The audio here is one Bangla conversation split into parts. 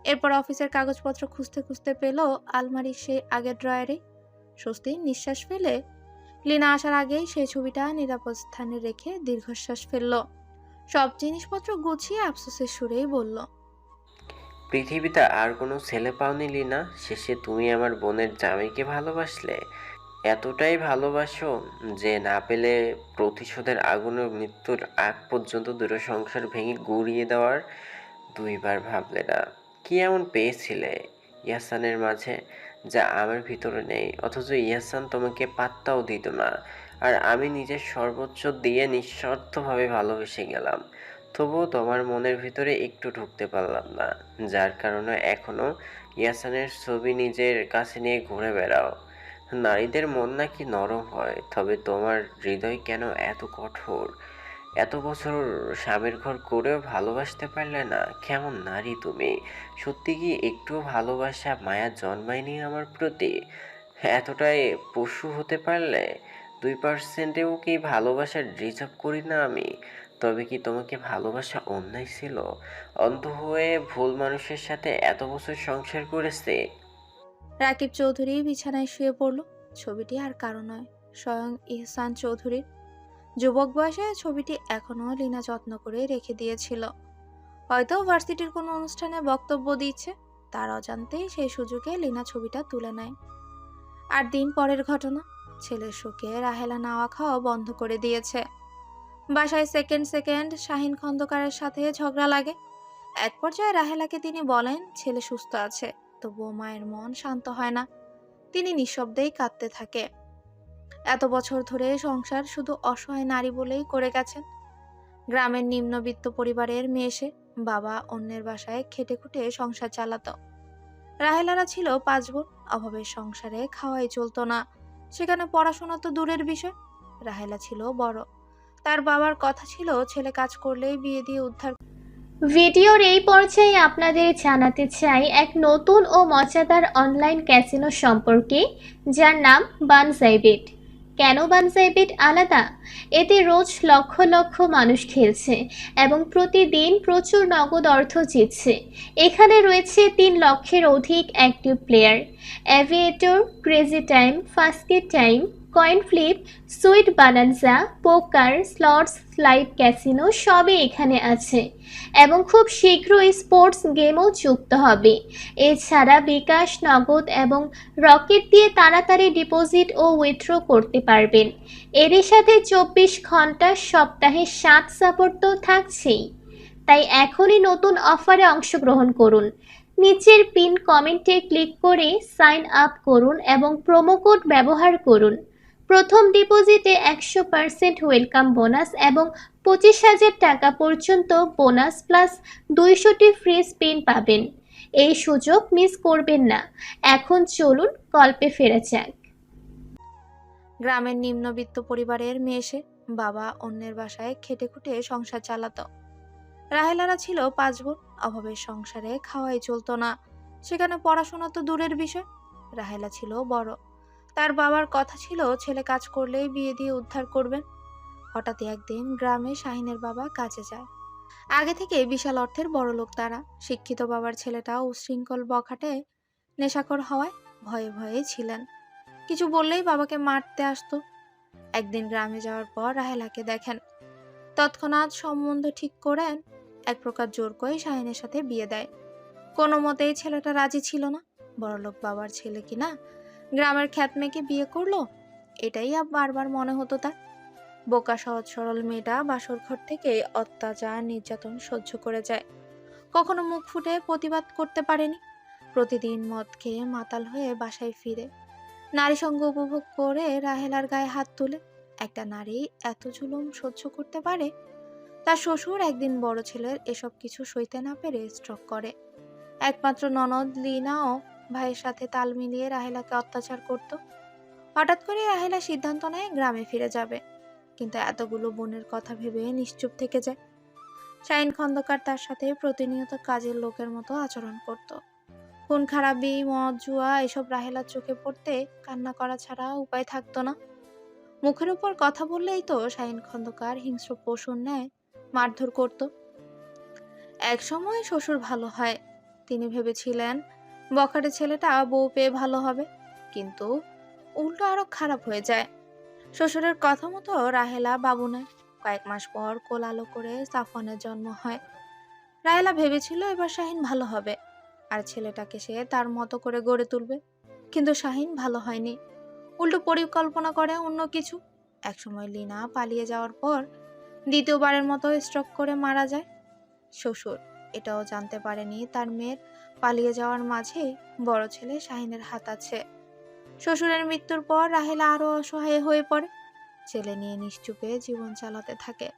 এরপর অফিসের কাগজপত্র খুঁজতে খুঁজতে পেল আলমারির সেই আগের ড্রয়ারে। স্বস্তির নিঃশ্বাস ফেলে লিনা আসার আগেই সেই ছবিটা নিরাপদ স্থানে রেখে দীর্ঘশ্বাস ফেলল। সব জিনিসপত্র গুছিয়ে আফসোসের সুরেই বলল, পৃথিবীতে আর কোনো ছেলে পাওনি লিনা? শেষে তুমি আমার বোনের জামাইকে ভালোবাসলে। এতটাই ভালোবাসো যে না পেলে প্রতিশোধের আগুনে মৃত্যুর আগ পর্যন্ত দুটো সংসার ভেঙে গুঁড়িয়ে দেওয়ার দুইবার ভাবলে না? কি এমন পেয়েছিলে ইয়াসানের মাঝে যা আমার ভিতরে নেই? অথচ ইয়াসান তোমাকে পাত্তাও দিত না, আর আমি নিজের সর্বোচ্চ দিয়ে নিঃস্বার্থভাবে ভালোবেসে গেলাম। তবুও তোমার মনের ভিতরে একটু ঢুকতে পারলাম না, যার কারণে এখনো ইয়াসানের ছবি নিজের কাছে নিয়ে ঘুরে বেড়াও। নারীদের মন নাকি নরম হয়, তবে তোমার হৃদয় কেন এত কঠোর? এত বছর স্বামীর ঘর করেও ভালোবাসতে পারলে না? কেমন নারী তুমি? সত্যি কি একটুও ভালোবাসা মায়া জন্মায়নি আমার প্রতি? এতটাই পশু হতে পারলে? 2%ও কি ভালোবাসা রিজার্ভ করি না আমি? তবে কি তোমাকে ভালোবাসা অন্যায় ছিল? অন্ধ হয়ে ভুল মানুষের সাথে এত বছর সংসার করেছে। রাকিব চৌধুরী বিছানায় শুয়ে পড়ল। ছবিটি আর কারো নয়, স্বয়ং ইহসান চৌধুরীর। যুবক বয়সে ছবিটি এখনো লিনা যত্ন করে রেখে দিয়েছিল। হয়তো ভার্সিটির কোনো অনুষ্ঠানে বক্তব্য দিচ্ছে, তার অজান্তেই সেই সুযোগে লিনা ছবিটা তুলে নেয়। 8 দিন পরের ঘটনা। ছেলের শোকে রাহেলা নাওয়া খাওয়া বন্ধ করে দিয়েছে। বাসায় সেকেন্ড সেকেন্ড শাহিন খন্দকারের সাথে ঝগড়া লাগে। এক পর্যায়ে রাহেলাকে তিনি বলেন ছেলে সুস্থ আছে, তবুও মায়ের মন শান্ত হয় না। তিনি নিঃশব্দেই কাঁদতে থাকে। এত বছর ধরে সংসার শুধু অসহায় নারী বলেই করে গেছেন। গ্রামের নিম্নবিত্ত পরিবারের মেয়ে সে। বাবা অন্যের বাসায় খেটে খুটে সংসার চালাতো। রাহেলারা ছিল 5 বোন। অভাবের সংসারে খাওয়াই চলতো না, সেখানে পড়াশোনা তো দূরের বিষয়। রাহেলা ছিল বড়। তার বাবার কথা ছিল ছেলে কাজ করলেই বিয়ে দিয়ে উদ্ধার। ভিডিওর এই পর্যায়ে আপনাদের জানাতে চাই এক নতুন ও মজাদার অনলাইন ক্যাসিনো সম্পর্কে, যার নাম বানজাইবিট। কেন বানজাইবিট আলাদা? এতে রোজ লক্ষ লক্ষ মানুষ খেলছে এবং প্রতিদিন প্রচুর নগদ অর্থ জিতছে। এখানে রয়েছে 3 লক্ষের অধিক active player. Aviator, crazy time, ফাস্কেট time, coin flip, sweet bonanza, poker, slots, live casino সবই এখানে আছে এবং খুব শীঘ্রই স্পোর্টস গেমও যুক্ত হবে। এছাড়া বিকাশ, নগদ এবং রকেট দিয়ে তাড়াতাড়ি ডিপোজিট ও উইথড্র করতে পারবেন। এরই সাথে 24 ঘন্টা সপ্তাহে 7 সাপোর্ট তো থাকছেই। তাই এখনই নতুন অফারে অংশগ্রহণ করুন। নিচের পিন কমেন্টে ক্লিক করে সাইন আপ করুন এবং প্রোমো কোড ব্যবহার করুন। প্রথম ডিপোজিটে 100% ওয়েলকাম বোনাস এবং 25,000 টাকা পর্যন্ত বোনাস প্লাস 200টি ফ্রি স্পিন পাবেন। এই সুযোগ মিস করবেন না। এখন চলুন গল্পে ফেরা যাক। গ্রামের নিম্নবিত্ত পরিবারের মেয়ে সে। বাবা অন্যের বাসায় খেটে খুটে সংসার চালাতো। রাহেলারা ছিল 5 বোন। অভাবের সংসারে খাওয়াই চলতো না, সেখানে পড়াশোনা তো দূরের বিষয়। রাহেলা ছিল বড়। তার বাবার কথা ছিল ছেলে কাজ করলেই বিয়ে দিয়ে উদ্ধার করবেন। হঠাৎ একদিন গ্রামে শাহিনের বাবা কাজে যায়। আগে থেকে বিশাল অর্থের বড়লোক তারা। শিক্ষিত বাবার ছেলেটা উচ্ছৃঙ্খল বখাটে নেশাখোর হওয়ায় ভয়ে ভয়ে ছিলেন। কিছু বললেই বাবাকে মারতে আসতো। একদিন গ্রামে যাওয়ার পর রাহেলাকে দেখেন। তৎক্ষণাৎ সম্বন্ধ ঠিক করেন। এক প্রকার জোর করে শাহিনের সাথে বিয়ে দেয়। কোনো মতেই ছেলেটা রাজি ছিল না। বড়লোক বাবার ছেলে কিনা গ্রামের খ্যাত মেয়েকে বিয়ে করলো, এটাই বারবার মনে হতো তার। বোকা সহজ সরল মেয়েটা বাসর ঘর থেকে অত্যাচার নির্যাতন সহ্য করে যায়, কখনো মুখ ফুটে প্রতিবাদ করতে পারেনি। প্রতিদিন মদ খেয়ে মাতাল হয়ে বাসায় ফিরে নারী সঙ্গ উপভোগ করে রাহেলার গায়ে হাত তুলে। একটা নারী এত জুলুম সহ্য করতে পারে? তার শ্বশুর একদিন বড় ছেলের এসব কিছু সইতে না পেরে স্ট্রোক করে। একমাত্র ননদ লিনাও ভাইয়ের সাথে তাল মিলিয়ে রাহেলাকে অত্যাচার করত। হঠাৎ করে রাহেলা সিদ্ধান্ত নেয় গ্রামে ফিরে যাবে, কিন্তু এতগুলো বোনের কথা ভেবে নিশ্চুপ থেকে যায়। শাহিন খন্দকার তার সাথে প্রতিনিয়ত কাজের লোকের মতো আচরণ করত। খুন খারাপি, মদ, জুয়া এসব রাহেলার চোখে পড়তে কান্না করা ছাড়া উপায় থাকতো না। মুখের উপর কথা বললেই তো শাহিন খন্দকার হিংস্র পশুর ন্যায় মারধর করত। এক সময় শ্বশুর ভালো হয়, তিনি ভেবেছিলেন বখাটে ছেলেটা বউ পেয়ে ভালো হবে, কিন্তু উল্টো আরো খারাপ হয়ে যায়। শ্বশুরের কথা মতো রাহেলা বাবু নেয়। কয়েক মাস পর কোলালো করে সাফওয়ানের জন্ম হয়। রাহেলা ভেবেছিল এবার শাহিন ভালো হবে আর ছেলেটাকে সে তার মতো করে গড়ে তুলবে, কিন্তু শাহিন ভালো হয়নি। উল্টো পরিকল্পনা করে অন্য কিছু। একসময় লিনা পালিয়ে যাওয়ার পর দ্বিতীয়বারের মতো স্ট্রোক করে মারা যায়। শ্বশুর এটাও জানতে পারেনি তার মেয়ের পালিয়ে যাওয়ার মাঝে বড় ছেলে শাহিনের হাত আছে। শ্বশুরের মৃত্যুর পর রাহেলা আরো অসহায় হয়ে পড়ে। ছেলে নিয়ে নিশ্চুপে জীবন চালাতে থাকে।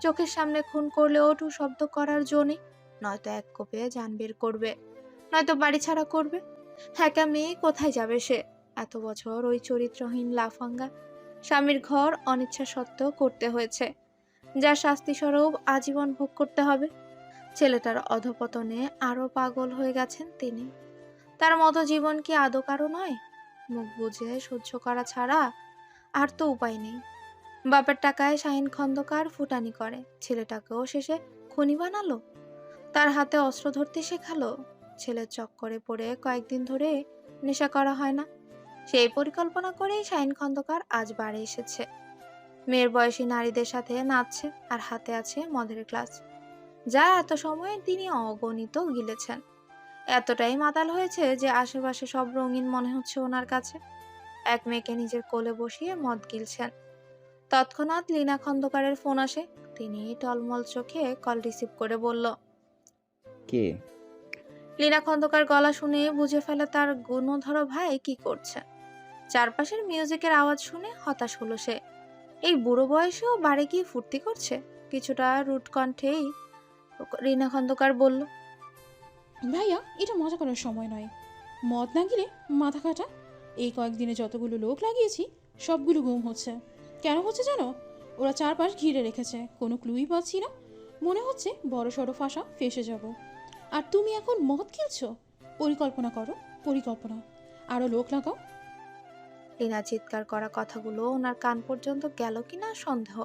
চোখের সামনে খুন করলে ওঠু শব্দ করার জন্যে, নয়তো এক কোপে জান বের করবে, নয়তো বাড়ি ছাড়া করবে। একা মেয়ে কোথায় যাবে সে? এত বছর ওই চরিত্রহীন লাফাঙ্গা স্বামীর ঘর অনিচ্ছা সত্ত্বেও করতে হয়েছে, যার শাস্তি স্বরূপ আজীবন ভোগ করতে হবে। ছেলেটার অধপতনে আরো পাগল হয়ে গেছেন তিনি। তার মতো জীবন কি আদৌ কারো নয়? মুখ বুজে সহ্য করা ছাড়া আর তো উপায় নেই। বাপের টাকায় শাহিন খন্দকার ফুটানি করে, ছেলেটাকেও শেষে খনি বানালো, তার হাতে অস্ত্র ধরতে শেখালো। ছেলের চক্করে পড়ে কয়েকদিন ধরে নেশা করা হয় না। সেই পরিকল্পনা করেই শাহিন খন্দকার আজ বাড়ি এসেছে। মেয়ের বয়সী নারীদের সাথে নাচছে আর হাতে আছে মদের গ্লাস, যা এত সময় তিনি অগণিত গিলেছেন। এতটাই মাতাল হয়েছে যে আশেপাশে সব রঙিন মনে হচ্ছে ওনার কাছে। এক মেয়েকে নিজের কোলে বসিয়ে মদ গিলছেন। তৎক্ষণাৎ লীনা খন্দকারের ফোন আসে। তিনি টলমল চোখে কল রিসিভ করে বলল, কে? লীনা খন্দকার গলা শুনে বুঝে ফেলে তার গুণধর ভাই কি করছে। চারপাশের মিউজিকের আওয়াজ শুনে হতাশ হলো সে। এই বুড়ো বয়সেও বাড়ি গিয়ে ফুর্তি করছে। কিছুটা রুট কণ্ঠেই লীনা খন্দকার বলল, ভাইয়া, এটা মজা করার সময় নয়। মদ না গিলে মাথা কাটা। এই কয়েকদিনে যতগুলো লোক লাগিয়েছি সবগুলো গুম হচ্ছে। কেন হচ্ছে জানো? ওরা চারপাশ ঘিরে রেখেছে, কোনো ক্লুই পাচ্ছি না। মনে হচ্ছে বড় সড়ো ফাঁসা ফেসে যাব। আর তুমি এখন মদ খেলছো? পরিকল্পনা করো, পরিকল্পনা। আরও লোক লাগাও। লীনা চিৎকার করা কথাগুলো ওনার কান পর্যন্ত গেল কিনা সন্দেহ।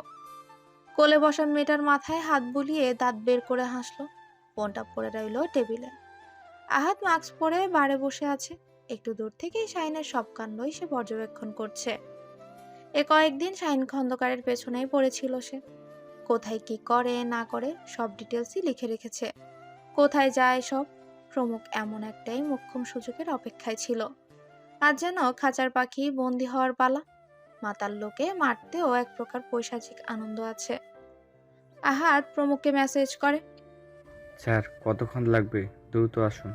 কোলে বসা মেয়েটার মাথায় হাত বুলিয়ে দাঁত বের করে হাসলো। ফোনটা পড়ে রইল টেবিলে। আহাত মাস্ক পরে বারে বসে আছে। একটু দূর থেকেই শাহিনের সব কাণ্ডই সে পর্যবেক্ষণ করছে। এ কয়েকদিন শাহিন খন্দকারের পেছনেই পড়েছিল সে। কোথায় কি করে না করে সব ডিটেলসই লিখে রেখেছে। কোথায় যায় সব। প্রমুখ এমন একটাই মোক্ষম সুযোগের অপেক্ষায় ছিল। আজ যেন খাঁচার পাখি বন্দি হওয়ার পালা। মাতাল লোকে মারতেও এক প্রকার পৈশাচিক আনন্দ আছে। আহাত প্রমুখকে মেসেজ করে। স্যার, কতক্ষণ লাগবে? দ্রুত আসুন।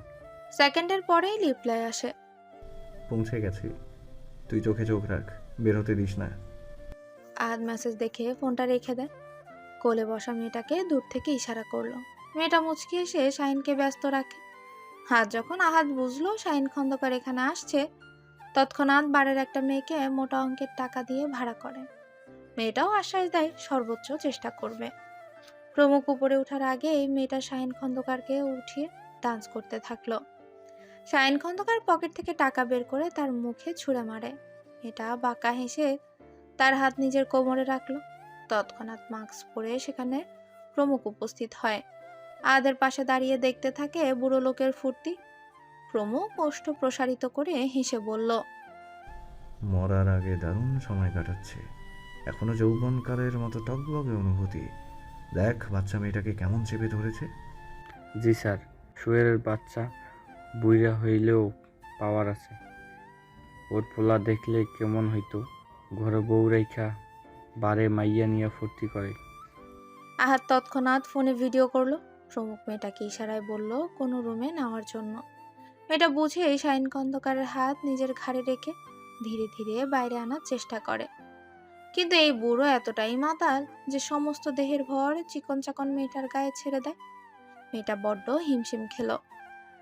সেকেন্ডের পরেই রিপ্লাই আসে। পৌঁছে গেছি। তুই চোখে চোখ রাখ, বের হতে দিস না। আহাত মেসেজ দেখে ফোনটা রেখে দেয়। কোলে বসা মেয়েটাকে দূর থেকে ইশারা করলো। মেয়েটা মুচকি এসে শাহিনকে ব্যস্ত রাখে। আজ যখন আহাত বুঝলো শাহিন খন্দকার এখানে আসছে, তৎক্ষণাৎ বাড়ির একটা মেয়েকে মোটা অঙ্কের টাকা দিয়ে ভাড়া করে। মেয়েটাও আশ্বাস দেয় সর্বোচ্চ চেষ্টা করবে। প্রমুখ উপরে ওঠার আগেই মেয়েটা শাহিন খন্দকারকে উঠিয়ে ডান্স করতে থাকলো। শাহিন খন্দকার পকেট থেকে টাকা বের করে তার মুখে ছুঁড়ে মারে। এটা বাঁকা হেসে তার হাত নিজের কোমরে রাখলো। তৎক্ষণাৎ মাস্ক পরে সেখানে প্রমুখ উপস্থিত হয়। আদের পাশে দাঁড়িয়ে দেখতে থাকে বুড়ো লোকের ফুর্তি। প্রমুখ ওষ্ঠ প্রসারিত করে হেসে বলল, মরার আগে দারুণ সময় কাটাচ্ছে। এখনো যৌবনকালের মতো টকবগে অনুভূতি। দেখ বাচ্চা মেয়েটাকে কেমন চেপে ধরেছে। জি স্যার, শুয়ের বাচ্চা বুইড়া হইলেও পাওয়ার আছে। ওর পোলা দেখলে কেমন হইতো? ঘরে বউ রাইখা বারে মাইয়া নিয়ে ফুর্তি করে। আহাত তৎক্ষণাৎ ফোনে ভিডিও করলো। প্রমুখ মেয়েটাকে ইশারায় বলল কোনো রুমে নেওয়ার জন্য। মেয়েটা বুঝেই শাহিন খন্দকারের হাত নিজের ঘাড়ে রেখে ধীরে ধীরে বাইরে আনার চেষ্টা করে। কিন্তু এই বুড়ো এতটাই মাতাল যে সমস্ত দেহের ভর চিকন চাকন মেয়েটার গায়ে ছেড়ে দেয়। মেয়েটা বড্ড হিমশিম খেলো।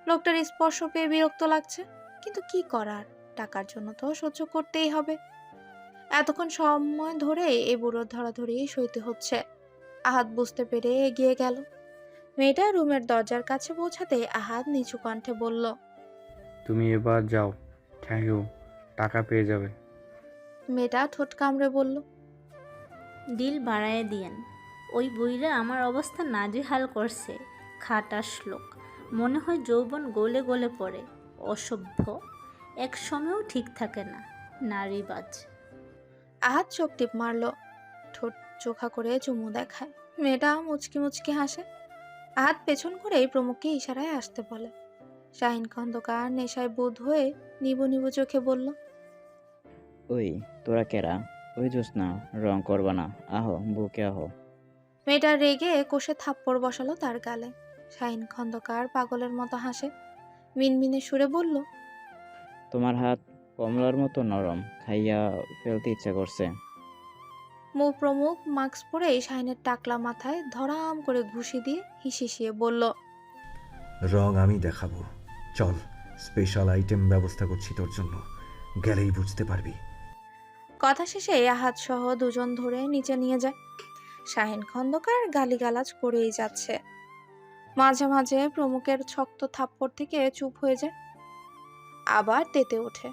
লোকটার স্পর্শ পেয়ে বিরক্ত লাগছে, কিন্তু কি করার, টাকার জন্য তো সহ্য করতেই হবে। এতক্ষণ সময় ধরে এই বুড়োর ধরাধরি সইতে হচ্ছে। আহাত বুঝতে পেরে এগিয়ে গেল। মেয়েটা রুমের দরজার কাছে পৌঁছাতে আহাত নিচু কণ্ঠে বলল, তুমি এবার যাও, থ্যাংক ইউ, টাকা পেয়ে যাবে। মেয়েটা ঠোঁট কামড়ে বলল, ডিল বাড়ায় দিয়েন। ওই বুইরা আমার অবস্থা নাজেহাল করছে। খাটাস লোক। মনে হয় যৌবন গলে গলে পড়ে। অসভ্য, এক সময়ও ঠিক থাকে না, নারীবাজ। আহাত চোখ টিপ মারল, ঠোঁট চোখা করে চুমু দেখায়। মেয়েটা মুচকি মুচকি হাসে। আহাত পেছন করেই প্রমুখকে ইশারায় আসতে বলে। শাহিন খন্দকার নেশায় বুঁদ হয়ে নিবু নিবু চোখে বলল, ওই তোরা কেরা? ওই জ্যোৎস্না, রং করবা না, আহো বুকে আহো। মেয়েটা রেগে কষে থাপ্পড় বসালো তার গালে। শাহিন খন্দকার পাগলের মতো হাসে, মিনমিনে সুরে বলল, তোমার হাত কমলার মতো নরম, খাইয়া ফেলতে ইচ্ছা করছে। মুখ প্রমুখ মাস্ক পরেই শাহিনের টাকলা মাথায় ধরাম করে ঘুষি দিয়ে হিসিয়ে বলল, রং আমি দেখাবো, চল, স্পেশাল আইটেম ব্যবস্থা করছি তোর জন্য, গেলেই বুঝতে পারবি। কথা শেষে আহাত সহ দুজন ধরে নিচে নিয়ে যায়। শাহিন খন্দকার গালিগালাজ করেই যাচ্ছে। মাঝে মাঝে প্রমুখের শক্ত থাপ্পড় থেকে চুপ হয়ে যায়, আবার তেতে ওঠে।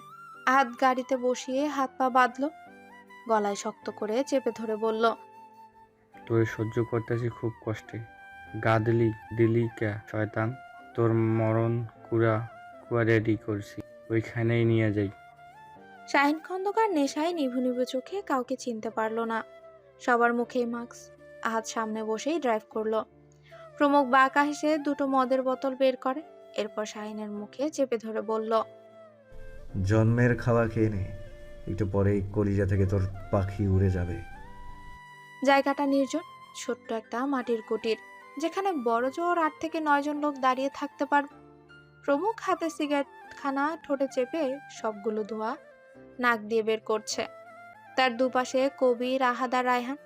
আহাত গাড়িতে বসিয়ে হাত পা বাঁধল, গলায় শক্ত করে চেপে ধরে বলল, তোর সহ্য করতেছি খুব কষ্টে। গা দিলি দিলি কে শয়তান? তোর মরণ কুড়া কুয়া রেডি করছি, ওইখানেই নিয়ে যাই। শাহিন খন্দকার নেশায় নিভু নিভু চোখে কাউকে চিনতে পারল না। সবার মুখেই মাস্ক। আহাত সামনে বসেই ড্রাইভ করলো। প্রমুখ বাঁকা হেসে দুটো মদের বোতল বের করে, এরপর শাহিনের মুখে চেপে ধরে বলল, জন্মের খাওয়া খেয়ে নে, একটু পরেই কলিজা থেকে তোর পাখি উড়ে যাবে। জায়গাটা নির্জন, ছোট্ট একটা মাটির কুটির, যেখানে বড় জোর 8 থেকে 9 জন লোক দাঁড়িয়ে থাকতে পারবে। প্রমুখ হাতে সিগারেট খানা ঠোঁটে চেপে সবগুলো ধোয়া নাক দিয়ে বের করছে। তার দুপাশে কবির, আহাদ আর রায়হান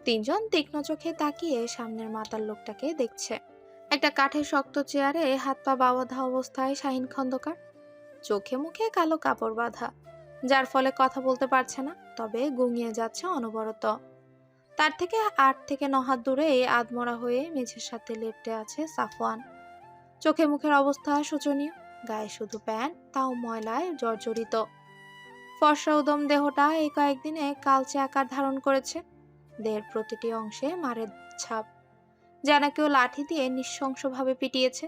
তিনজন তীক্ষ্ণ চোখে তাকিয়ে সামনের মাতাল লোকটাকে দেখছে। একটা কাঠের শক্ত চেয়ারে হাত পা বাঁধা অবস্থায় শাহিন খন্দকার, চোখে মুখে কালো কাপড় বাঁধা, যার ফলে কথা বলতে পারছে না, তবে গুঙিয়ে যাচ্ছে অনবরত। তার থেকে 8 থেকে 9 হাত দূরে আধমরা হয়ে মেঝের সাথে লেপ্টে আছে সাফওয়ান। চোখে মুখের অবস্থা শোচনীয়, গায়ে শুধু প্যান্ট, তাও ময়লায় জর্জরিত। ফর্সা উদম দেহটা এই কয়েকদিনে কালচে আকার ধারণ করেছে। দেহের প্রতিটি অংশে মারের ছাপ, যেন কেউ লাঠি দিয়ে নৃশংসভাবে পিটিয়েছে।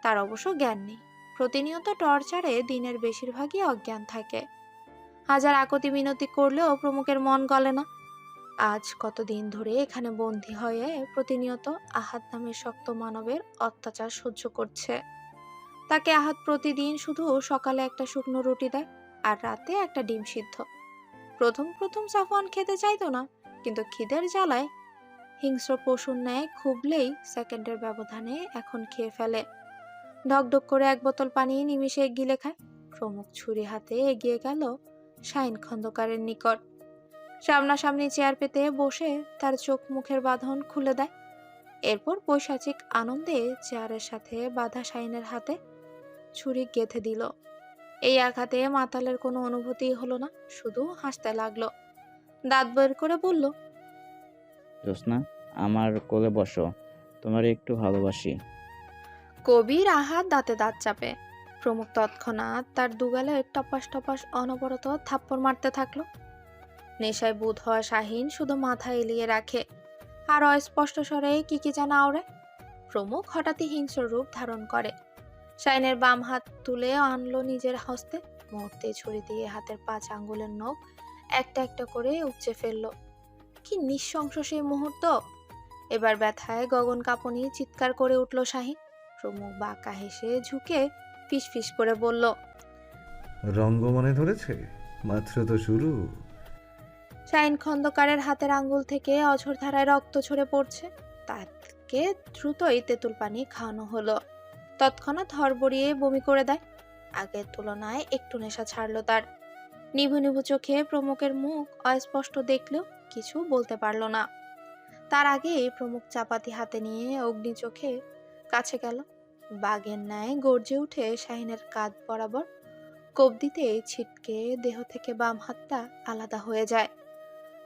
তার অবশ্য জ্ঞান নেই, প্রতিনিয়ত টর্চারে দিনের বেশিরভাগই অজ্ঞান থাকে। হাজার আকতি মিনতি করলেও প্রমুখের মন গলে না। আজ কতদিন ধরে এখানে বন্দী হয়ে প্রতিনিয়ত আহাত নামের শক্ত মানবের অত্যাচার সহ্য করছে। তাকে আহাত প্রতিদিন শুধু সকালে একটা শুকনো রুটি দেয় আর রাতে একটা ডিম সিদ্ধ। প্রথম প্রথম সাফওয়ান খেতে চাইতো না, কিন্তু খিদের জ্বালায় হিংস্র পশুর ন্যায় খুবলেই সেকেন্ডের ব্যবধানে এখন খেয়ে ফেলে। ঢকঢক করে 1 বোতল পানি নিমিষে গিলে খায়। প্রমুখ ছুরি হাতে এগিয়ে গেল শাহিন খন্দকারের নিকট। সামনাসামনি চেয়ার পেতে বসে তার চোখ মুখের বাঁধন খুলে দেয়। এরপর পৈশাচিক আনন্দে চেয়ারের সাথে বাঁধা শাহিনের হাতে ছুরি গেঁথে দিল। এই আঘাতে মাতালের কোনো অনুভূতি হলো না, শুধু হাসতে লাগলো। দাঁত বের করে বলল, জ্যোৎস্না, আমার কোলে বসো, তোমার একটু ভালোবাসি। কবির আহাত দাঁতে দাঁত চাপে। প্রমুখ তৎক্ষণাৎ তার দুগালে টপাস টপাস অনবরত থাপ্পড় মারতে থাকলো। নেশায় বুঁদ হওয়া শাহিন শুধু মাথা এলিয়ে রাখে আর অস্পষ্ট স্বরে কি যেন আওড়ে। প্রমুখ হঠাৎই হিংস্র রূপ ধারণ করে। শাহিনের বাম হাত তুলে আনলো নিজের হস্তে, মুহূর্তে ছুরি দিয়ে হাতের 5 আঙ্গুলের নখ একটা একটা করে উপচে ফেললো। কি নৃশংস সেই মুহূর্ত! এবার ব্যথায় গগন কাঁপনি চিৎকার করে উঠল শাহিন। প্রমুখ বাঁকা হেসে ঝুঁকে ফিসফিস করে বলল, রঙ্গ মনে ধরেছে, মাত্র তো শুরু। শাহিন খন্দকারের হাতের আঙ্গুল থেকে অঝোর ধারায় রক্ত ঝরে পড়ছে। তাকে দ্রুতই তেঁতুল পানি খাওয়ানো হলো। তৎক্ষণাৎ হড়বড়িয়ে বমি করে দেয়। আগের তুলনায় একটু নেশা ছাড়লো তার। নিভু নিভু চোখে প্রমুখের মুখ অস্পষ্ট দেখলেও কিছু বলতে পারল না। তার আগে প্রমুখ চাপাতি হাতে নিয়ে অগ্নি চোখে কাছে গেল। বাঘের ন্যায় গর্জে উঠে শাহিনের কাঁধ বরাবর কোপ দিতে ছিটকে দেহ থেকে বাম হাতটা আলাদা হয়ে যায়।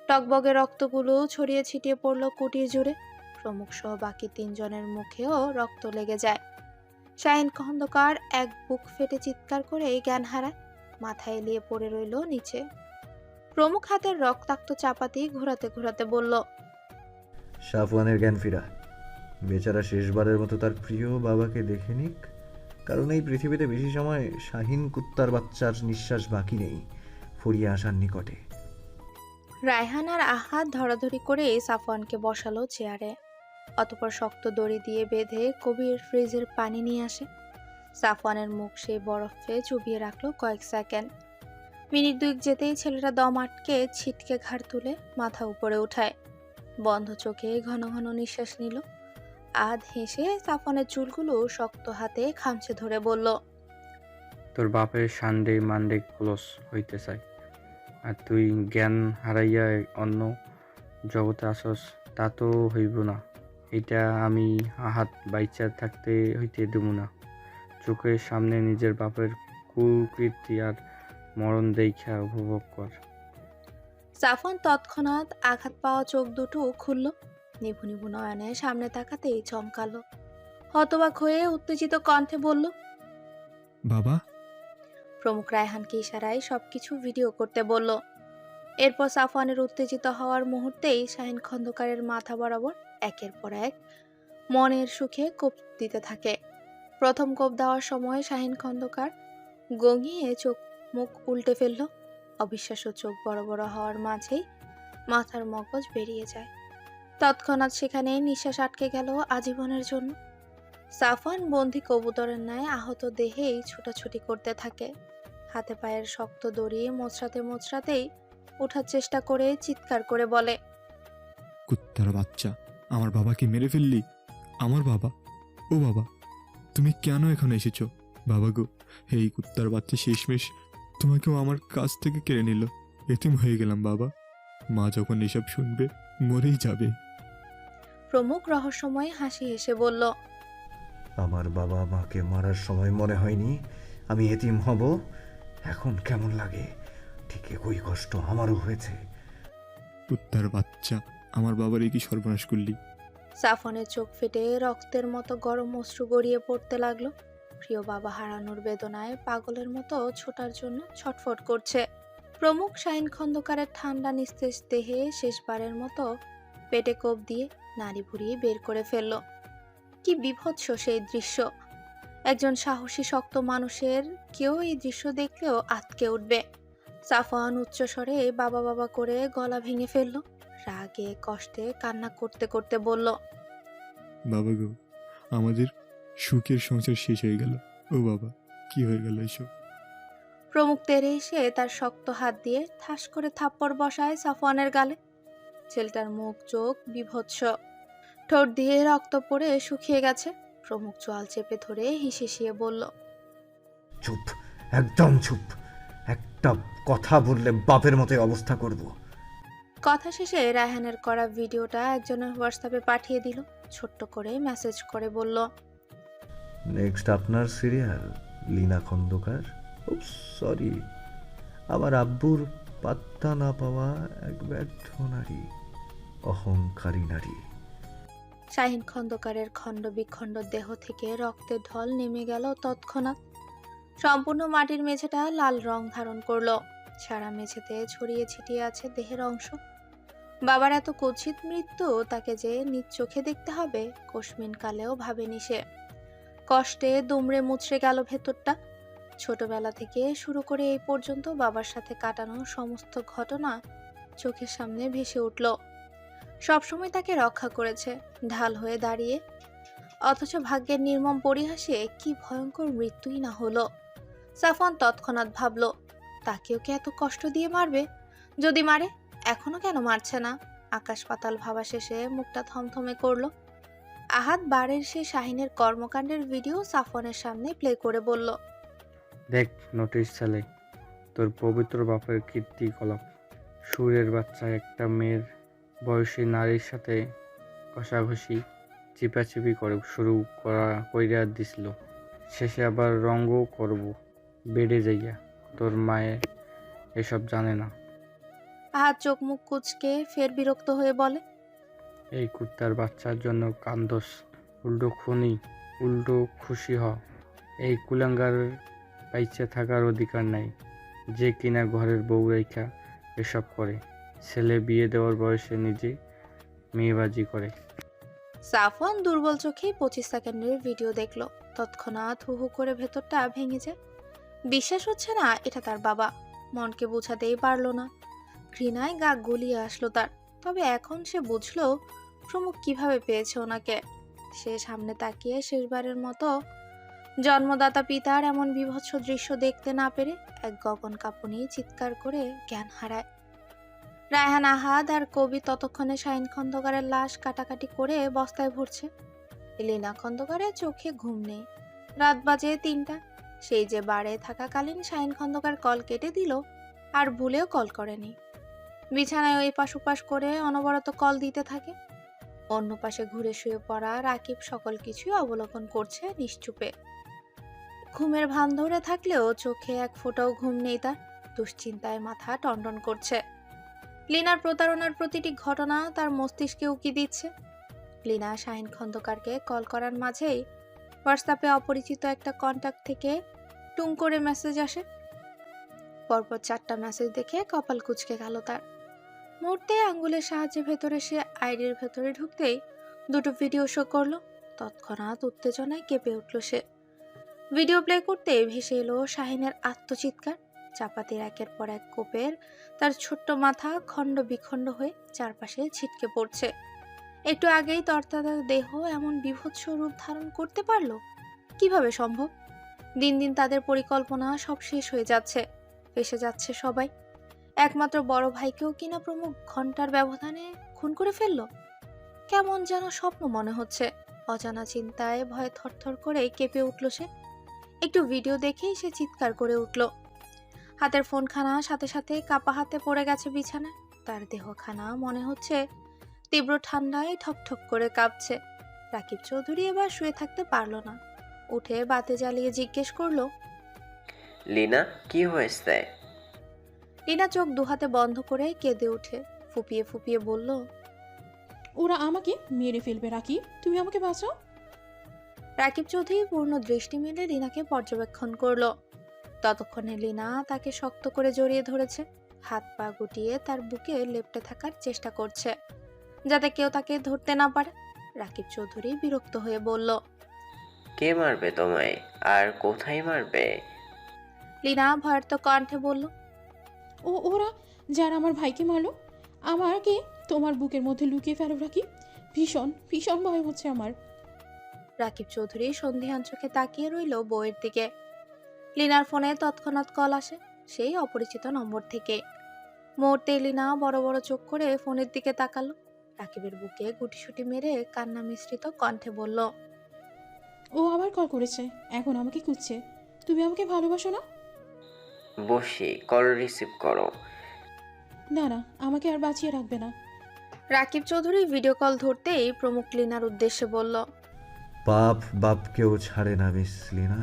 টকবগে রক্তগুলো ছড়িয়ে ছিটিয়ে পড়ল কুটির জুড়ে। প্রমুখ সহ বাকি 3 জনের মুখেও রক্ত লেগে যায়। শাহিন খন্দকার এক বুক ফেটে চিৎকার করে জ্ঞান হারায়, মাথা এলিয়ে পড়ে রইল নিচে। প্রমুখ হাতের রক্তাক্ত চাপাতি ঘোরাতে ঘোরাতে বলল, সাফওয়ানের জ্ঞান ফিরা, বেচারা শেষবারের মতো তার প্রিয় বাবাকে দেখে নিক, কারণ এই পৃথিবীতে বেশি সময় শাহিন কুত্তার বাচ্চার নিঃশ্বাস বাকি নেই ফুরিয়ে আসার নিকটে। রায়হান আর আহাদ ধরাধরি করে সাফওয়ানকে বসালো চেয়ারে। অতপর শক্ত দড়ি দিয়ে বেঁধে কবির ফ্রিজের পানি নিয়ে আসে। সাফওয়ানের মুখ সেই বরফে চুবিয়ে রাখলো কয়েক সেকেন্ড। মিনিট দুয়েক যেতেই ছেলেটা দম আটকে ছিটকে ঘাড় তুলে মাথা উপরে উঠায়। বন্ধ চোখে ঘন ঘন নিঃশ্বাস নিল। আধ হেসে সাফওয়ানের চুলগুলো শক্ত হাতে খামচে ধরে বলল, তোর বাপের সানডে মানডে ক্লোজ হইতে চাই, আর তুই জ্ঞান হারাইয়া অন্য জগতে আসস, তা তো হইব না। এটা আমি আহাত বাইচা থাকতে হইতে দেব না। চোখের সামনে নিজের বাপের কুকীর্তি আর মরণ দেখা উপভোগ কর। সাফওয়ান তৎক্ষণাৎ আঘাত পাওয়া চোখ দুটো খুলল। নিভু নিভু নয়নে সামনে তাকাতেই চমকালো। হতবাক হয়ে উত্তেজিত কণ্ঠে বলল, বাবা। প্রমুখ রায়হানকে ইশারায় সবকিছু ভিডিও করতে বলল। এরপর সাফওয়ানের উত্তেজিত হওয়ার মুহূর্তেই শাহিন খন্দকারের মাথা বরাবর একের পর এক মনের সুখে কোপ দিতে থাকে। প্রথম কোপ দেওয়ার সময় শাহিন খন্দকার গঙিয়ে চোখ মুখ উল্টে ফেলল। অবিশ্বাস্য চোখ বড় বড় হওয়ার মাঝেই মাথার মগজ বেরিয়ে যায়। তৎক্ষণাৎ সেখানে নিঃশ্বাস আটকে গেল আজীবনের জন্য। সাফওয়ান বন্দি কবুতরের ন্যায় আহত দেহেই ছুটাছুটি করতে থাকে। হাতে পায়ের শক্ত দড়ি মোচড়াতে মোচড়াতেই ওঠার চেষ্টা করে চিৎকার করে বলে, কুত্তার বাচ্চা, আমার বাবাকে মেরে ফেললি। আমার বাবা, ও বাবা, তুমি কেন এখানে এসেছো? বাবা গো, এই কুত্তার বাচ্চা শেষমেশ তোমাকেও আমার কাছ থেকে কেড়ে নিল। এতিম হয়ে গেলাম বাবা। মা যখন এসব শুনবে মরেই যাবে। প্রমুখ রহস্যময় হাসি হেসে বলল, আমার বাবা মাকে মারার সময় মনে হয়নি আমি এতিম হব। এখন কেমন লাগে? ঠিক একই কষ্ট আমারও হয়েছে। কুত্তার বাচ্চা, আমার বাবার কি সর্বনাশ করলি? সাফওয়ানের চোখ ফেটে রক্তের মতো গরম অশ্রু গড়িয়ে পড়তে লাগলো। প্রিয় বাবা হারানোর বেদনায় পাগলের মতো ছোটার জন্য ছটফট করছে। প্রমুখ শাহিন খন্দকারের ঠান্ডা নিস্তেজ দেহে শেষবারের মতো পেটে কোপ দিয়ে নাড়ি ভুড়ি বের করে ফেলল। কি বিভৎস সেই দৃশ্য! একজন সাহসী শক্ত মানুষের কেউ এই দৃশ্য দেখলেও আঁতকে উঠবে। সাফওয়ান উচ্চস্বরে বাবা বাবা করে গলা ভেঙে ফেলল। রাগে কষ্টে কান্না করতে করতে বলল, বাবা গো, আমাদের সুখের সংসার শেষ হয়ে গেল। ও বাবা, কি হয়ে গেল এসব? প্রমুখ তেড়ে এসে তার শক্ত হাত দিয়ে ঠাস করে থাপ্পড় বসায় সাফওয়ানের গালে। ছেলেটার মুখ চোখ বিভৎস, ঠোঁট দিয়ে রক্ত পড়ে শুকিয়ে গেছে। প্রমুখ চোয়াল চেপে ধরে হিসিয়ে বলল, চুপ, একদম চুপ। একটা কথা বললে বাপের মতোই অবস্থা করব। কথা শেষে রায়হানের করা ভিডিওটা একজনের হোয়াটসঅ্যাপে পাঠিয়ে দিল। ছোট্ট করে মেসেজ করে বলল, নেক্সট আপনার সিরিয়াল লীনা খন্দকার। সরি, আমার আব্বুর পাত্তা না পাওয়া এক ব্যর্থ নারী, অহংকারী নারী। শাহিন খন্দকারের খণ্ড বিখণ্ড দেহ থেকে রক্তের ঢল নেমে গেল তৎক্ষণাৎ। সম্পূর্ণ মাটির মেঝেটা লাল রং ধারণ করলো। সারা মেঝেতে ছড়িয়ে ছিটিয়ে আছে দেহের অংশ। বাবার এত কুৎসিত মৃত্যু তাকে যে নিজ চোখে দেখতে হবে কোশমিন কালেও ভাবেনি সে। কষ্টে দুমড়ে মুচড়ে গেল ভেতরটা। ছোটবেলা থেকে শুরু করে এই পর্যন্ত বাবার সাথে কাটানো সমস্ত ঘটনা চোখের সামনে ভেসে উঠল। সবসময় তাকে রক্ষা করেছে ঢাল হয়ে দাঁড়িয়ে। অথচ ভাগ্যের নির্মম পরিহাসে কি ভয়ঙ্কর মৃত্যুই না হলো। সাফওয়ান তৎক্ষণাৎ ভাবল, তাকেও কি এত কষ্ট দিয়ে মারবে? যদি মারে, এখনো কেন মারছে না? আকাশ পাতাল ভাবা শেষে মুখটা থমথমে করলো। আহাদ বাড়ির সে শাহিনের কর্মকাণ্ডের ভিডিও সাফওয়ানের সামনে প্লে করে বলল, দেখ নোটিশ ছেলে, তোর পবিত্র বাপের কীর্তিকলাপ। সুরের বাচ্চা একটা মেয়ের বয়সী নারীর সাথে ঘষাঘষি চিপাচিপি করে শুরু কইরা দিছিল। শেষে আবার রঙ্গও করব বেড়ে যাইয়া। তোর মায়ে এসব জানে না। আহাদ চোখ মুখ কুচকে ফের বিরক্ত হয়ে বলে, এই কুত্তার বাচ্চার জন্য কান্দস, উল্টো খুশি হ। এই কুলাঙ্গার বাইচে থাকার অধিকার নাই, যে কিনা ঘরের বউ রেখা এসব করে। ছেলে বিয়ে দেওয়ার বয়সে নিজে মেয়েবাজি করে। সাফওয়ান দুর্বল চোখে 25 সেকেন্ডের ভিডিও দেখলো। তৎক্ষণাৎ হু হু করে ভেতরটা ভেঙে যায়। বিশ্বাস হচ্ছে না এটা তার বাবা। মনকে বোঝাতেই পারলো না। ঘৃণায় গা গলিয়ে আসলো তার। তবে এখন সে বুঝলো প্রমুখ কিভাবে পেয়েছে ওনাকে। সে সামনে তাকিয়ে শেষবারের মতো জন্মদাতা পিতার এমন বীভৎস দৃশ্য দেখতে না পেরে এক গগন কাঁপুনি চিৎকার করে জ্ঞান হারায়। রায়হান, আহাদ আর কবি ততক্ষণে শাহিন খন্দকারের লাশ কাটাকাটি করে বস্তায় ভরছে। লীনা খন্দকারের চোখে ঘুম নেই। রাত বাজে 3টা। সেই যে বাড়ে থাকাকালীন শাহিন খন্দকার কল কেটে দিল, আর ভুলেও কল করেনি। বিছানায় ওই পাশ ওপাশ করে অনবরত কল দিতে থাকে। অন্য পাশে ঘুরে শুয়ে পড়া রাকিব সকল কিছুই অবলোকন করছে নিশ্চুপে। ঘুমের ভান ধরে থাকলেও চোখে এক ফোঁটাও ঘুম নেই তার। দুশ্চিন্তায় মাথা টনটন করছে। লিনার প্রতারণার প্রতিটি ঘটনা তার মস্তিষ্কে উকি দিচ্ছে। লিনা শাহিন খন্দকারকে কল করার মাঝেই হোয়াটসঅ্যাপে অপরিচিত একটা কন্ট্যাক্ট থেকে টুং করে মেসেজ আসে। পরপর 4টা মেসেজ দেখে কপাল কুঁচকে গেল তার। মুহূর্তে আঙ্গুলের সাহায্যে ভেতরে সে আইডির ভেতরে ঢুকতেই দুটো ভিডিও শো করলো। তৎক্ষণাৎ উত্তেজনায় কেঁপে উঠল সে। ভিডিও প্লে করতে ভেসে এলো শাহিনের আত্মচিৎকার। চাপাতির একের পর এক কোপের তার ছোট্ট মাথা খণ্ড বিখণ্ড হয়ে চারপাশে ছিটকে পড়ছে। একটু আগেই তরতাজা দেহ এমন বীভৎস রূপ ধারণ করতে পারলো কিভাবে সম্ভব? দিন দিন তাদের পরিকল্পনা সব শেষ হয়ে যাচ্ছে। ফেসে যাচ্ছে সবাই। একমাত্র বড় ভাইকেও কিনা প্রমুখ ঘন্টার ব্যবধানে খুন করে ফেললো। কেমন যেন স্বপ্ন মনে হচ্ছে। অজানা চিন্তায় ভয়ে থরথর করে কেঁপে উঠল সে। একটু ভিডিও দেখেই সে চিৎকার করে উঠল। হাতের ফোনখানা সাথে সাথে কাপা হাতে পড়ে গেছে বিছানায়। তার দেহখানা মনে হচ্ছে তীব্র ঠান্ডায় ঠকঠক করে কাঁপছে। রাকিব চৌধুরী এবার শুয়ে থাকতে পারলো না। উঠে বাতি জ্বালিয়ে জিজ্ঞেস করলো, লিনা, কি হয়েছে? লিনা চোখ দুহাতে বন্ধ করে কেঁদে উঠে ফুপিয়ে ফুপিয়ে বলল, ওরা আমাকে মেরে ফেলবে রাকিব, তুমি আমাকে বাঁচাও। রাকিব চৌধুরী পূর্ণ দৃষ্টি মেলে লিনাকে পর্যবেক্ষণ করলো। ততক্ষণে লিনা তাকে শক্ত করে জড়িয়ে ধরেছে। হাত পা গুটিয়ে তার বুকে লেপ্টে থাকার চেষ্টা করছে, যাতে কেউ তাকে ধরতে না পারে। রাকিব চৌধুরী বিরক্ত হয়ে বলল, কে মারবে তোমায়, আর কোথায় মারবে? লিনা ভয়ার্ত কণ্ঠে বলল, ওরা যারা আমার ভাইকে মারলো, আমাকে তোমার বুকের মধ্যে লুকিয়ে ফেলো রাকিব। ভীষণ ভীষণ ভয় হচ্ছে আমার। রাকিব চৌধুরী সন্ধিহান চোখে তাকিয়ে রইল বউয়ের দিকে। লিনার ফোনে তৎক্ষণাৎ কল আসে, সেই অপরিচিত নম্বর থেকে। মুহূর্তে লিনা বড় বড় চোখ করে ফোনের দিকে তাকালো। রাকিবের বুকে গুটিসুটি মেরে কান্না মিশ্রিত কণ্ঠে বলল, ও আবার কল করেছে, এখন আমাকে খুঁজছে। তুমি আমাকে ভালোবাসো না? বসি, কল রিসিভ করো। না না, আমাকে আর বাঁচিয়ে রাখবে না। রাকিব চৌধুরী ভিডিও কল ধরতেই প্রমুখ লিনার উদ্দেশ্যে বলল, পাপ বাপকেও ছাড়ে না মিস লিনা।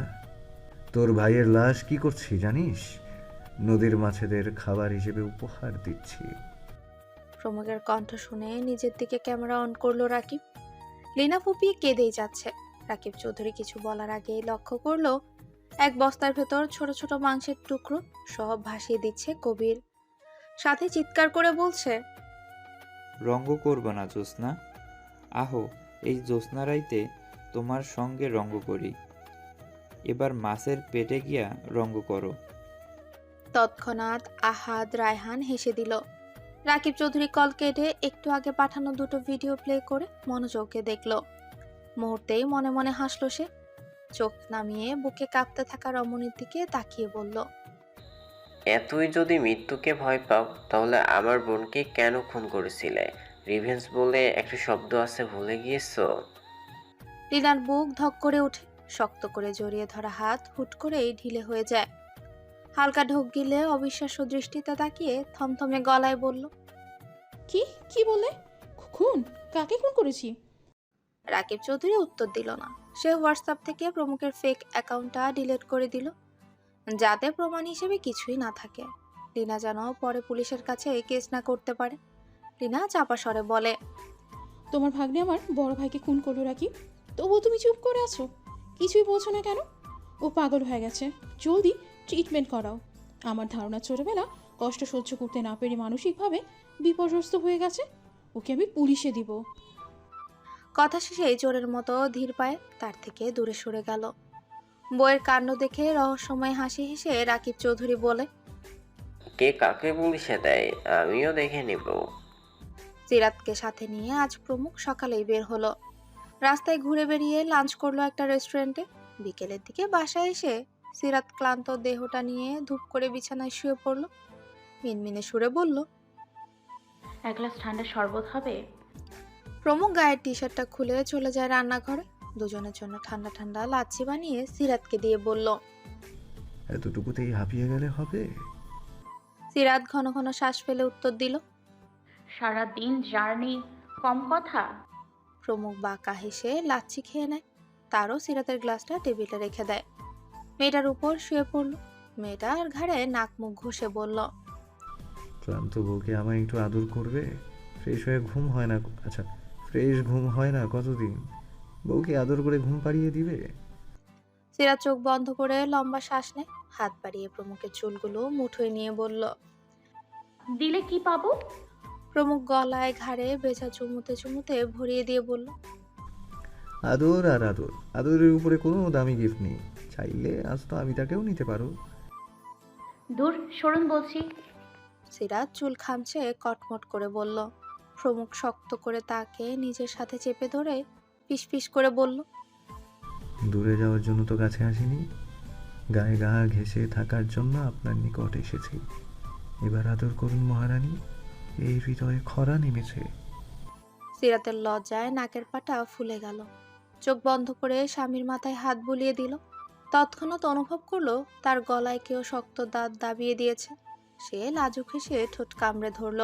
তোর ভাইয়ের লাশ কি করছি জানিস? নদীর মাছেদের খাবার হিসেবে উপহার দিচ্ছি। প্রমুখের কণ্ঠ শুনে নিজের দিকে ক্যামেরা অন করলো রাকিব। লিনা ফুপিয়ে কেঁদেই যাচ্ছে। রাকিব চৌধুরী কিছু বলার আগেই লক্ষ্য করলো এক বস্তার ভেতর ছোট ছোট মাংসের টুকরো সব ভাসিয়ে দিচ্ছে কবির। সাথে চিৎকার করে বলছে, রঙ্গ করবা না জ্যোৎস্না, আহো এই জ্যোৎস্না রাইতে তোমার সঙ্গে রঙ্গ করি। এবার মাছের পেটে গিয়া রঙ্গ করো। তৎক্ষণাৎ আহাদ, রায়হান হেসে দিল। রাকিব চৌধুরী কল কেটে একটু আগে পাঠানো দুটো ভিডিও প্লে করে মনোযোগে দেখল। মুহূর্তেই মনে মনে হাসলো সে। চোখ নামিয়ে বুকে কাঁপতে থাকা রমণীর দিকে তাকিয়ে বলল, এতই যদি মৃত্যুকে ভয় পাও, তাহলে আমার বোনকে কেন খুন করেছিলে? রিভেঞ্জ বলে একটা শব্দ আছে, ভুলে গিয়েছো? লিনার বুক ধক করে ওঠে। শক্ত করে জড়িয়ে ধরা হাত হুট করেই ঢিলে হয়ে যায়। হালকা ঢোক গিলে অবিশ্বাস্য দৃষ্টিতে তাকিয়ে থমথমে গলায় বলল, কি কি বলে? খুন? কাকে খুন করেছি? রাকিব চৌধুরী উত্তর দিল না। সে হোয়াটসঅ্যাপ থেকে প্রমুখের ফেক অ্যাকাউন্টটা ডিলিট করে দিল, যাতে প্রমাণ হিসেবে কিছুই না থাকে। লিনা যেন পরে পুলিশের কাছে কেস না করতে পারে। লিনা চাপা স্বরে বলে, তোমার ভাগ্নে আমার বড় ভাইকে খুন করলো রাকিব, তবুও তুমি চুপ করে আছো, কিছুই বলছো না কেন? ও পাগল হয়ে গেছে, জলদি ট্রিটমেন্ট করাও। আমার ধারণা ছোটবেলা কষ্ট সহ্য করতে না পেরে মানসিকভাবে বিপর্যস্ত হয়ে গেছে। ওকে আমি পুলিশে দিব। কথা শেষেই চোরের মতো ধীর পায়ে তার থেকে দূরে সরে গেল। বইয়ের কাণ্ড দেখে রহস্যময় হাসি হেসে রাকিব চৌধুরী বলে, কে কাকে পুলিশে দেয় আমিও দেখে নিব। সিরাতকে সাথে নিয়ে আজ প্রমুখ সকালেই বের হলো। রাস্তায় ঘুরে বেরিয়ে লাঞ্চ করলো একটা রেস্টুরেন্টে। বিকেলের দিকে বাসায় এসে সিরাত ক্লান্ত দেহটা নিয়ে ধূপ করে বিছানায় শুয়ে পড়ল। মিনমিনে সুরে বলল, এক গ্লাস ঠান্ডা শরবত হবে? প্রমুখ গায়ের টি শার্টটা খুলে চলে যায় রান্নাঘরে। দুজনের জন্য ঠান্ডা ঠান্ডা লাচ্ছি বানিয়ে সিরাতকে দিয়ে বলল। এতটুকুতেই হাঁপিয়ে গেলে হবে? সিরাত ঘন ঘন শ্বাস ফেলে উত্তর দিল। সারা দিন জার্নি, কম কথা। প্রমুখ বাঁকা হেসে লাচ্ছি খেয়ে নেয়। তারও সিরাতের গ্লাসটা টেবিলে রেখে দেয়। মেয়েটার উপর শুয়ে পড়ল। মেয়েটার ঘাড়ে নাক মুখ ঘষে বলল, ক্লান্ত বউকে আমায় একটু আদর করবে? ফ্রেশ হয়ে ঘুম হয় না, আচ্ছা ফ্রেশ ঘুম হয় না কতদিন, বউকে আদর করে ঘুম পাড়িয়ে দিবে? সিরাত চোখ বন্ধ করে লম্বা শ্বাস নেয়। হাত বাড়িয়ে প্রমুখের চুলগুলো মুঠোয় নিয়ে বলল। দিলে কি পাবো? প্রমুখ গলায় ঘাড়ে বেচা চুমুতে চুমুতে ভরিয়ে দিয়ে বলল, আদর আর আদর, আদরের উপরে কোনো দামি গিফট নেই। চাইলে আজ তো আমি তাকেও নিতে পারো। দূর সরুন বলছি। সিরাত চুল খামছে কটমট করে বলল। প্রমুখ শক্ত করে তাকে নিজের সাথে চেপে ধরে ফিসফিস করে বলল, দূরে যাওয়ার জন্য তো কাছে আসিনি, গায়ে গা ঘেঁষে থাকার জন্য আপনার নিকট এসেছি। এবার আদর করুন মহারানী, এই হৃদয়ে খরা নেমেছে। সিরাতের লজ্জায় নাকের পাটা ফুলে গেল। চোখ বন্ধ করে স্বামীর মাথায় হাত বুলিয়ে দিল। তৎক্ষণাৎ অনুভব করলো তার গলায় কেউ শক্ত দাঁত দাবিয়ে দিয়েছে। সে লাজুক হেসে ঠোঁট কামড়ে ধরল।